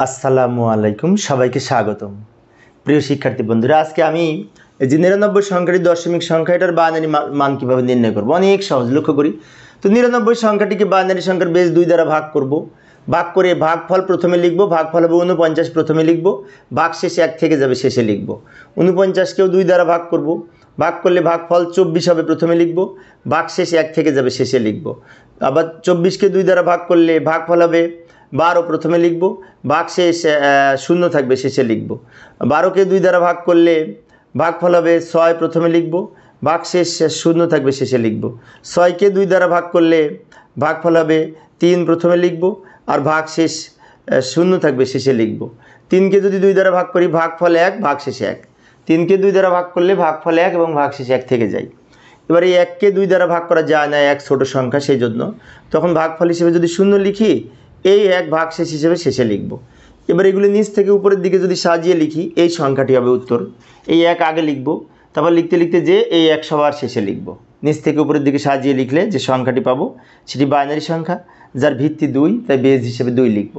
আসসালামু আলাইকুম, সবাইকে স্বাগতম। প্রিয় শিক্ষার্থী বন্ধুরা, আজকে আমি এই যে 99 সংখ্যাটি দশমিক সংখ্যা, এটার বাইনারি মান কীভাবে নির্ণয় করব অনেক সহজ। লক্ষ্য করি তো 99 সংখ্যাটিকে বাইনারি সংখ্যার বেস 2 দ্বারা ভাগ করব। ভাগ করে ভাগফল প্রথমে লিখব, ভাগফল হবে 49 প্রথমে লিখব, ভাগ শেষে 1 থেকে যাবে শেষে লিখব। 49কেও 2 দ্বারা ভাগ করব, ভাগ করলে ভাগফল 24 হবে প্রথমে লিখব, ভাগ শেষে 1 থেকে যাবে শেষে লিখব। আবার 24কে 2 দ্বারা ভাগ করলে ভাগফল হবে 12 প্রথমে লিখব, ভাগ শেষ 0 থাকবে শেষে লিখব। 12কে 2 দ্বারা ভাগ করলে ভাগফল হবে 6 প্রথমে লিখব, ভাগ শেষ 0 থাকবে শেষে লিখব। 6কে 2 দ্বারা ভাগ করলে ভাগফল হবে 3 প্রথমে লিখব, আর ভাগ শেষ 0 থাকবে শেষে লিখব। 3কে যদি 2 দ্বারা ভাগ করি ভাগফল 1, ভাগ শেষে 1। 3কে 2 দ্বারা ভাগ করলে ভাগফল 1 এবং ভাগ শেষে 1 থেকে যায়। এবার এই 1কে 2 দ্বারা ভাগ করা যায় না, 1 ছোট সংখ্যা, সেই জন্য তখন ভাগফল হিসেবে যদি 0 লিখি, এই 1 ভাগ শেষ হিসেবে শেষে লিখব। এবার এগুলি নিচ থেকে উপরের দিকে যদি সাজিয়ে লিখি, এই সংখ্যাটি হবে উত্তর। এই 1 আগে লিখব, তারপর লিখতে লিখতে যে এই 1 সবার শেষে লিখব। নিচ থেকে উপরের দিকে সাজিয়ে লিখলে যে সংখ্যাটি পাবো সেটি বাইনারি সংখ্যা, যার ভিত্তি 2, তাই বেস হিসেবে 2 লিখব।